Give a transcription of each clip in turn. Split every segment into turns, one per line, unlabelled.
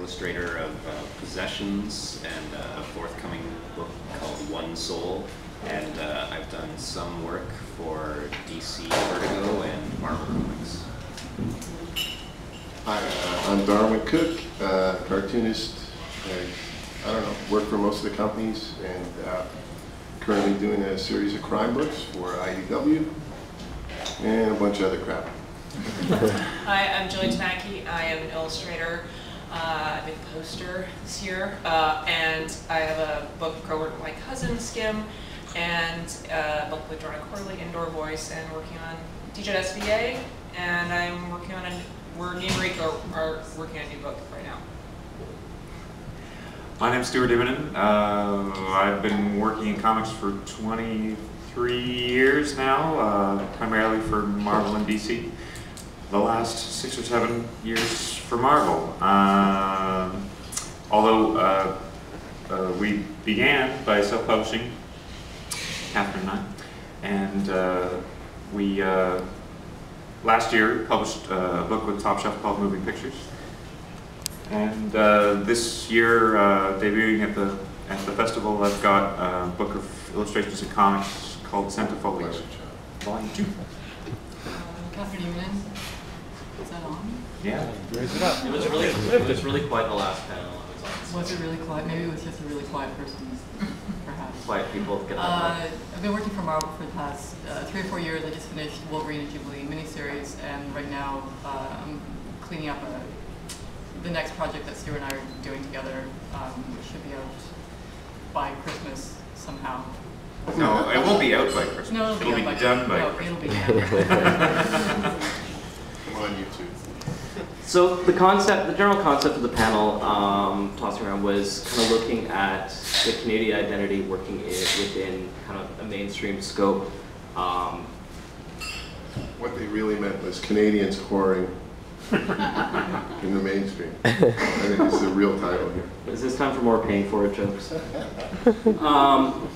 illustrator of Possessions and a forthcoming book called One Soul. And I've done some work for DC Vertigo and Marvel Comics.
Hi, I'm Darywn Cooke, cartoonist. I don't know, work for most of the companies, and currently doing a series of crime books for IDW and a bunch of other crap.
Hi, I'm Julie Tanaki. I am an illustrator. I made a poster this year, and I have a book co-work with my cousin Skim, and a book with Jordan Corley, Indoor Voice, and working on DJSVA, and I'm working on me and Rico are working on a new book right now.
My name's Darwyn. I've been working in comics for 23 years now, primarily for Marvel and DC. The last 6 or 7 years for Marvel. Although we began by self-publishing, Catherine and I, and we last year published a book with Top Shelf called Moving Pictures. And this year, debuting at the festival, I've got a book of illustrations and comics called Centifoliage, Volume 2.
Catherine Newman. Is that on?
Yeah.
Raise it up. It was really quiet the last panel.
Was it really quiet? Maybe it was just a really quiet person, perhaps.
Quiet people get that.
I've been working for Marvel for the past 3 or 4 years. I just finished Wolverine and Jubilee miniseries, and right now I'm cleaning up the next project that Stu and I are doing together, which should be out by Christmas somehow.
No, it won't be out by Christmas.
No, it'll be
done by
Christmas.
Christmas.
It'll be done.
Come on, YouTube.
So the general concept of the panel tossing around was kind of looking at the Canadian identity working within kind of a mainstream scope.
What they really meant was Canadians whoring in the mainstream. I think it's the real title here.
Is this time for more paying for it jokes?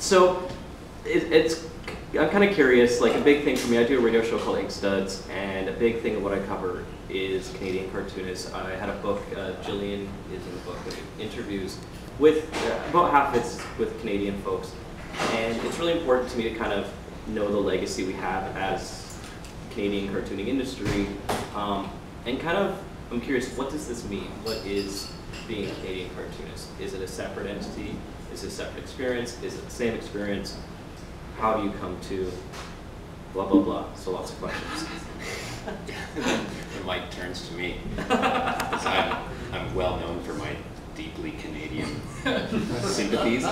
So I'm kind of curious, like a big thing for me, I do a radio show called Ink Studs, and a big thing of what I cover is Canadian cartoonists. I had a book, Jillian is in the book, that interviews with, about half of it's with Canadian folks. And it's really important to me to kind of know the legacy we have as Canadian cartooning industry. And kind of, I'm curious, what does this mean? What is being a Canadian cartoonist? Is it a separate entity? Is it a separate experience? Is it the same experience? How do you come to blah, blah, blah? So lots of questions.
The mic turns to me, because I'm well known for my deeply Canadian sympathies.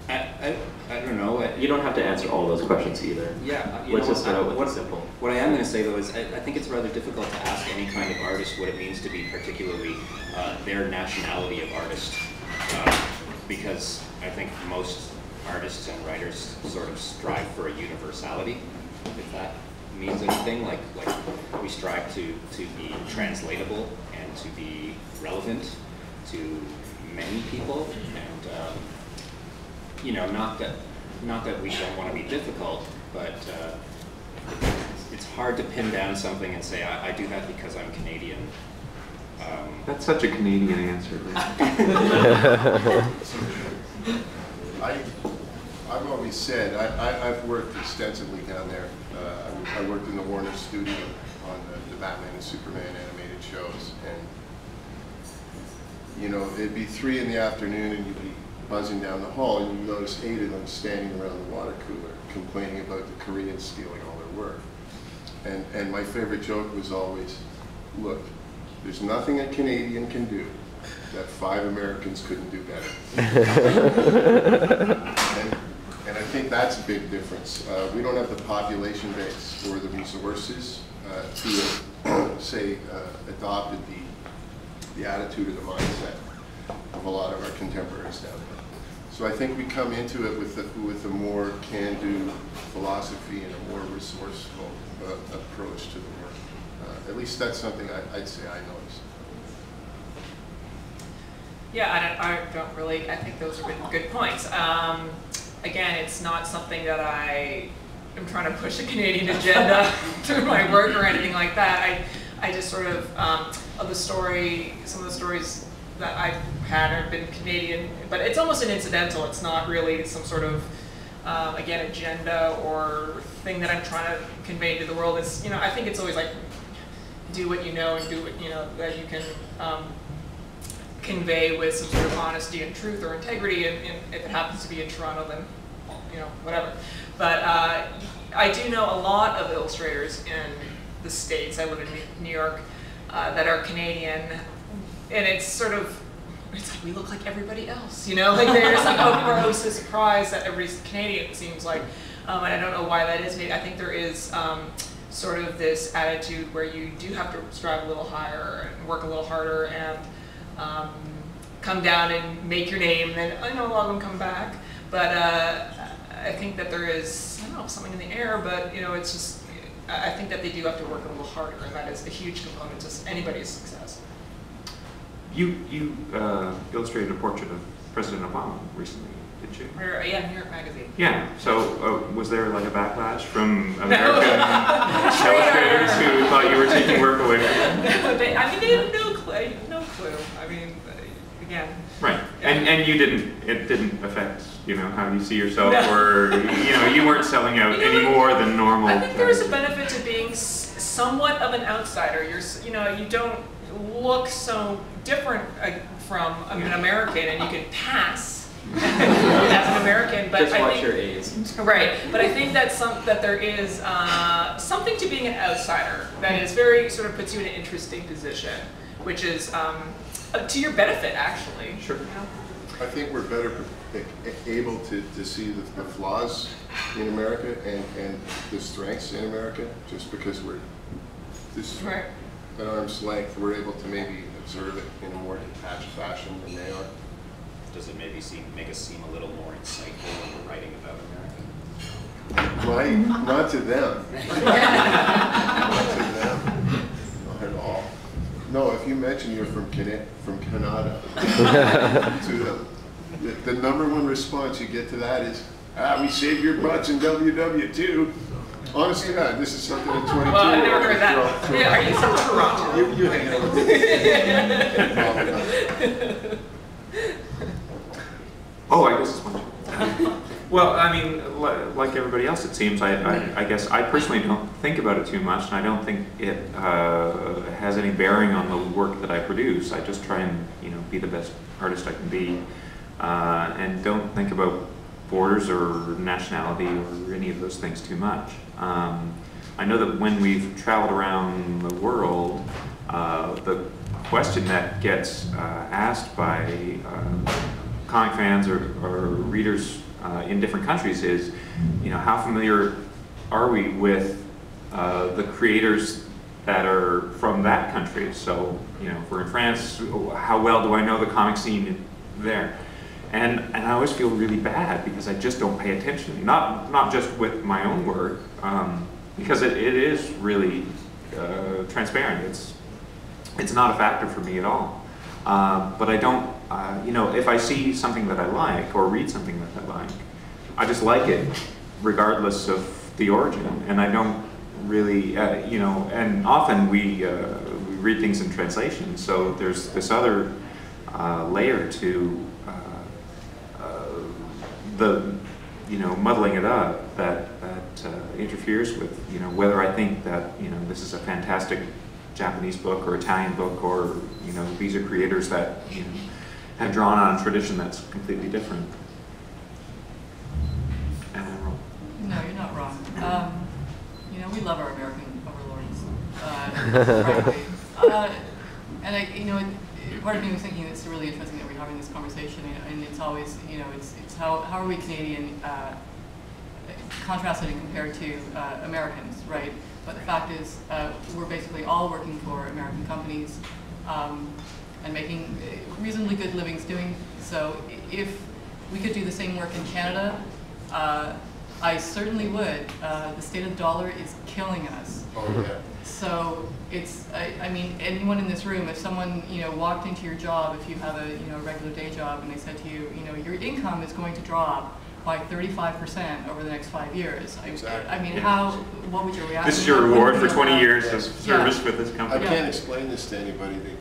I don't know.
You don't have to answer all those questions either.
Yeah.
Let's just start out with the simple.
What I am going to say though is I think it's rather difficult to ask any kind of artist what it means to be particularly their nationality of artist, because I think most artists and writers sort of strive for a universality, if that means anything. Like we strive to be translatable and to be relevant to many people, and you know, not that we don't want to be difficult, but it's hard to pin down something and say I do that because I'm Canadian.
That's such a Canadian answer.
I've always said, I've worked extensively down there. I worked in the Warner studio on the Batman and Superman animated shows, and you know, it'd be 3 in the afternoon and you'd be buzzing down the hall and you'd notice 8 of them standing around the water cooler complaining about the Koreans stealing all their work. And my favorite joke was always, look, there's nothing a Canadian can do that 5 Americans couldn't do better. And I think that's a big difference. We don't have the population base or the resources to, say, adopted the attitude or the mindset of a lot of our contemporaries down there. So I think we come into it with a more can-do philosophy and a more resourceful approach to the work. At least that's something I'd say I noticed.
Yeah, I don't really, I think those are good points. Again, it's not something that I am trying to push a Canadian agenda through my work or anything like that. I just sort of the story, some of the stories that I've had have been Canadian, but it's almost an incidental. It's not really some sort of again, agenda or thing that I'm trying to convey to the world. Is, you know, I think it's always like, do what you know and do what you know that you can convey with some sort of honesty and truth or integrity. And if it happens to be in Toronto, then, you know, whatever. But I do know a lot of illustrators in the States. I live in New York that are Canadian, and it's sort of, it's like we look like everybody else, you know? Like there's like a gross surprise that everybody's Canadian, it seems like. And I don't know why that is. Maybe I think there is sort of this attitude where you do have to strive a little higher and work a little harder and come down and make your name. And I know a lot of them come back, but I think that there is, I don't know, something in the air, but you know, it's just, I think that they do have to work a little harder, and that is a huge component to anybody's success.
You illustrated a portrait of President Obama recently, did you?
Yeah, New York Magazine.
Yeah. So was there like a backlash from American illustrators who thought you were taking work away from them?
No, they have no clue. No clue. I mean, again.
Right.
Yeah.
And you didn't. It didn't affect, you know, how you see yourself,
No.
or you know, you weren't selling out any more than normal.
I think there is a benefit to being somewhat of an outsider. You know, you don't look so different from an American, and you can pass as an American. But
Just
I
watch
think,
your A's.
right. But I think that there is something to being an outsider that is very sort of puts you in an interesting position, which is to your benefit, actually.
Sure.
You know?
I think we're better able to see the flaws in America and the strengths in America, just because we're this
Right.
at arm's length. We're able to maybe observe it in a more detached fashion than they are.
Does it maybe make us seem a little more insightful when we're writing about America?
Right? Not to them. Not to them. Not at all. No, if you mention you're from Canada, to the number one response you get to that is, we saved your butts in WW2. Honest to God, this is something in 22.
Well, I never heard that. Yeah, are you from Toronto?
You hang out with
Oh, I guess it's one. Well, I mean, like everybody else, it seems. I guess I personally don't think about it too much, and I don't think it has any bearing on the work that I produce. I just try and, you know, be the best artist I can be, and don't think about borders or nationality or any of those things too much. I know that when we've traveled around the world, the question that gets asked by comic fans or readers in different countries is, you know, how familiar are we with the creators that are from that country? So, you know, if we're in France, how well do I know the comic scene there? And I always feel really bad because I just don't pay attention. Not just with my own work, because it is really transparent. It's not a factor for me at all. But I don't, you know, if I see something that I like or read something that I like, I just like it regardless of the origin. And I don't really, you know, and often we read things in translation, so there's this other layer to the, you know, muddling it up that interferes with, you know, whether I think that, you know, this is a fantastic Japanese book or Italian book, or, you know, these are creators that, you know, have drawn on a tradition that's completely different. Am I wrong?
No, you're not wrong. You know, we love our American overlords, frankly. And you know, part of me was thinking it's really interesting that we're having this conversation, and it's always, you know, it's how are we Canadian contrasted and compared to Americans, right? But the fact is, we're basically all working for American companies and making reasonably good livings doing so. If we could do the same work in Canada, I certainly would. The state of the dollar is killing us.
Oh, yeah.
So it's, I mean, anyone in this room, if someone, you know, walked into your job, if you have a, you know, regular day job, and they said to you, you know, your income is going to drop by 35% over the next 5 years.
Exactly.
I mean,
Yeah.
what would your reaction?
This is your
how would
reward
you
for
feel
20
about-
years of
Yeah.
service with this
I
company.
can't explain this to anybody.